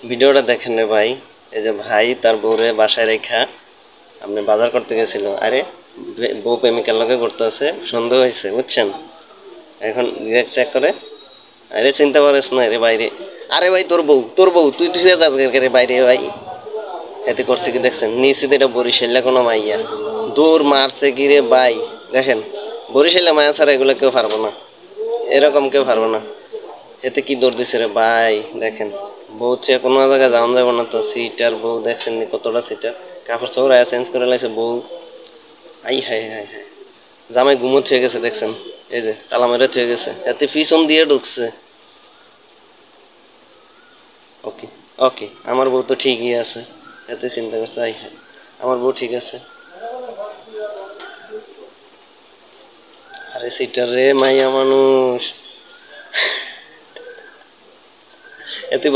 ভিডিওটা দেখেন রে ভাই। এই যে ভাই তার বউরে বাসায় রেখা আপনি বাজার করতে গেছিল। আরে বউ প্রেমিকার লগে করতেছে, সন্দেহ হয়েছে বুঝছেন। এখন চেক করে। আরে চিন্তা করিস না রে বাইরে। আরে ভাই তোর বউ তুই যাস রে বাইরে ভাই। এতে করছে কি দেখছেন, নিশ্চিত এটা বরিশাল্লা কোনো মাইয়া দৌড় মারছে কি রে ভাই। দেখেন বরিশাল্লা মায়া ছাড়া এগুলো কেউ পারবো না, এরকম কেউ পারবো না। এতে কি দৌড় দিছে রে ভাই। দেখেন বউ থেকে কোনো জায়গায় যাওয়া যাবো না তো। সিটার বউ দেখছেন নি কতটা সিটার, কাপড় চোপড় চেঞ্জ করে লাগছে বউ। আই হাই হাই হাই, জামাই ঘুমো থুয়ে গেছে দেখছেন। এই যে তালা মেরে থুয়ে গেছে, এতে পিছন দিয়ে ঢুকছে। ওকে ওকে, আমার বউ তো ঠিকই আছে, এতে চিন্তা করছে। আই হাই, আমার বউ ঠিক আছে। আরে সিটার রে মাইয়া মানুষ। এতে